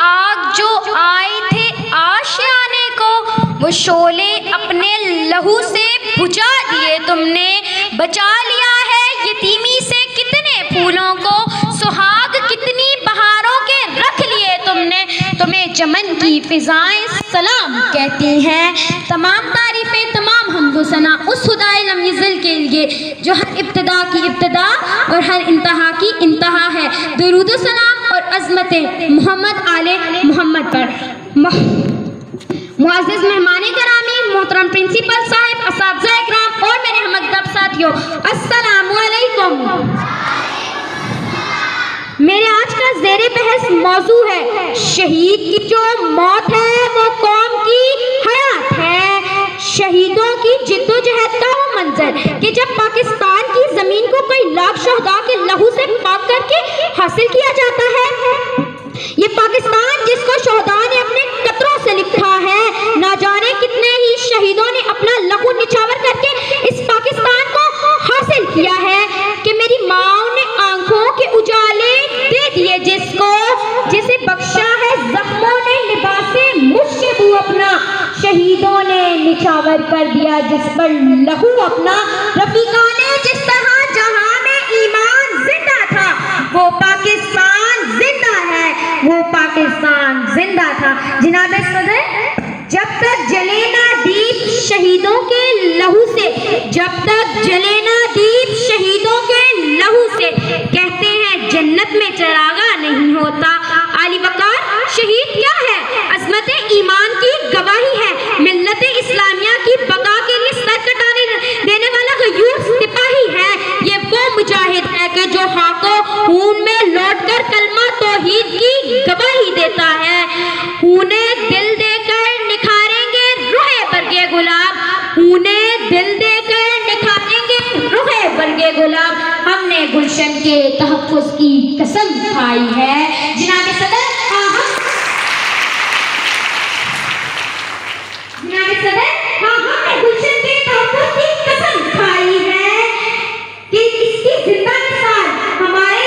आग जो आए थे आशियाने को, वो शोले अपने लहू से बुझा दिए तुमने। बचा लिया है यतीमी से कितने फूलों को, सुहाग कितनी बहारों के रख लिए तुमने। तुम्हें चमन की फिजाएं सलाम कहती हैं। तमाम तारीफें, तमाम हम्दो सना उस खुदाए लम यज़ल के लिए जो हर इब्तिदा की इब्तिदा और हर इंतहा की इंतहा है। दुरूद सलाम और अज़मतें मोहम्मद आले मोहम्मद पर। मुअज़्ज़िज़ मेहमाने करामी, मोहतरम प्रिंसिपल साहिब, असातिज़ा इकराम और मेरे हमअदब साथियों, अस्सलामु अलैकुम। मेरे आज का ज़ेरे बहस मौजू है शहीद की जो मौत है वो कौम की हयात है। शहीदों की जिद्दोजहद का वो मंजर कि जब पाकिस्तान की ज़मीन को कई लाख शहदा के लहू से पाक करके हासिल किया जाता है, ये पाकिस्तान जिसको शहदा ने अपने कतरों से लिखा है, ना जाने कितने ही शहीदों ने अपना लहू निछावर करके इस पाकिस्तान को हासिल किया है कि मेरी माँ ने आंखों के उजाले दे दिए जिसको, जिसे बख्शा है जख्मों ने लिबासे मुश्किबू अपना। शहीदों ने निछावर कर दिया जिस पर लहू अपना। रफीका ने जिस तरह जहां में ईमान जिंदा था वो पाकिस्तान जिंदा है, वो पाकिस्तान जिंदा था। जनाब सदर, जब तक जले ना दीप शहीदों के लहू से, जब तक जले ना दीप शहीदों के लहू से, कहते हैं जन्नत में चरागा नहीं होता। आली वकार शहीद क्या है? अज़मत ईमान की गवाही है, मिल्लत इस्लामिया की बका के लिए सर कटाने देने वाला गयूर सिपाही है। ये वो मुजाहिद है कि जो हाको खून में लौटकर कलमा तौहीद की गवाही देता है। खूने दिल देकर निखारेंगे रुहे बरगे गुलाब, उन्हें दिल देकर निखारेंगे रुहे बरगे गुलाब। हमने गुलशन के तहफ़्फ़ुज़ की कसम खाई है। जनाब सदर, हमने गुलशन के तहफ़्फ़ुज़ की कसम खाई है कि इसकी जिंदा मिसाल हमारे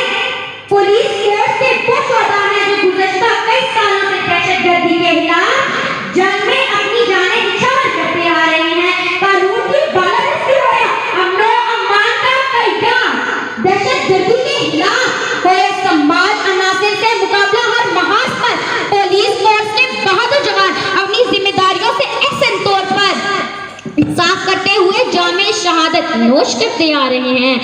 पुलिस फोर्स के वो शोधा है जो गुज़श्ता कई सालों से दहशतगर्दी के खिलाफ जंग में अपनी जानें निछावर करते आ रहे हैं। कानून की बालादस्ती हो या अमन व अमान का क़याम, दहशतगर्दी के खिलाफ हो या सम्मान अनासिर से मुकाबला, हर महाज पर पुलिस फोर्स के बहादुर जवान अपनी जिम्मेदारियों से अहसन तौर पर इंसाफ करते हुए जामे शहादत नोश करते आ रहे हैं।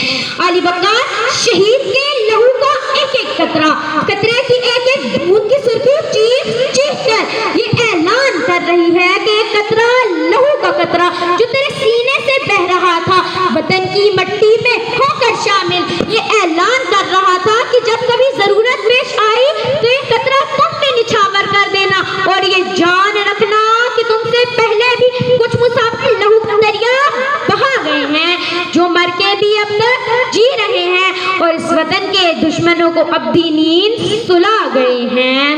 अली वकार शहीद के लहू का एक एक कतरा, कतरे की एक एक बूंद की सुर्खी चीख चीख कर ये ऐलान कर रही है कि एक कतरा लहू का कतरा जो तेरे सीने से बह रहा था वतन की मट्टी में होकर शामिल, ये ऐलान कर रहा था कि जब कभी जरूरत पेश आई तो ये कतरा तुम भी निछावर कर देना और ये जान रखना कि तुमसे पहले भी कुछ मुसाफिर लहू का दरिया बहा गए हैं जो मर के भी अब तक जी रहे हैं और इस वतन के दुश्मनों को अब भी नींद सुला गए हैं।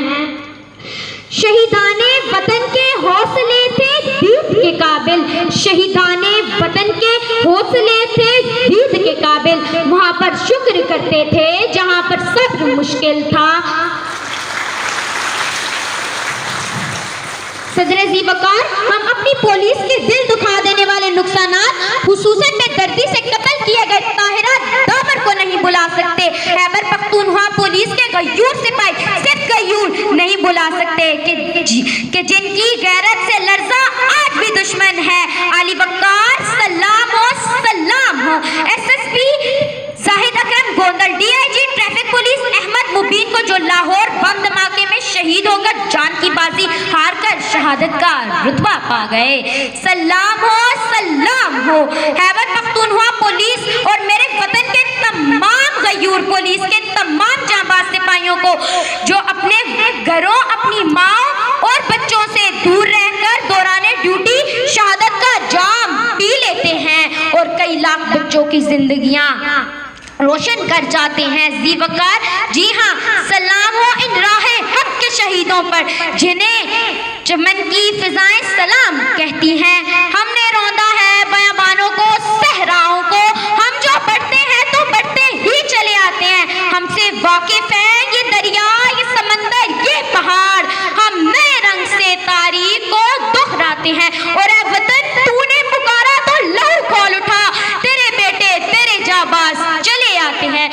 शहीदाने वतन के हौसले थे दीद के काबिल, शहीदाने वतन के हौसले थे दीद के काबिल, वहां पर शुक्र करते थे जहां पर सब्र मुश्किल था। सदर जी वकार, हम अपनी पुलिस के दिल दुखा देने वाले नुकसानात खुसूसन बेदर्दी से कत्ल किए गए ताहिरा दामर को नहीं बुला सकते। खैबर पख्तूनख्वा पुलिस के गयूर सिपाही सिर्फ गयूर नहीं बुला सकते कि जिनकी गैरत से लर्जा आज भी दुश्मन है। अली वकार सलाम हो, सलाम हो। SSP Zahid Akram Gondal, DIG traffic police Ahmad Mubeen को जो लाहौर बम धमाके में शहीद होकर जान की बाजी हार कर शहादत का रुतबा पा गए, सलाम हो, सलाम हो। खैबर पख्तूनख्वा पुलिस और मेरे वतन के तमाम गयूर पुलिस के तमाम जांबाज सिपाहियों को जो अपने घरों, अपनी माँ और बच्चों से दूर रहकर दौरान ड्यूटी शहादत का जाम पी लेते हैं और कई लाख बच्चों की जिंदगियां रोशन कर जाते हैं। जी वकार, जी हाँ, सलाम हो इन राहे हक के शहीदों पर जिन्हें चमन की फिजाएं सलाम कहती हैं। हमने रौंदा है बयाबानों को, सहराओं को, हम जो बढ़ते हैं तो बढ़ते ही चले आते हैं। हमसे वाकिफ है ये दरिया, ये समंदर, ये पहाड़, आते हैं। और ऐ वतन तूने पुकारा तो लहू खोल उठा, तेरे बेटे तेरे जाबाज चले आते हैं।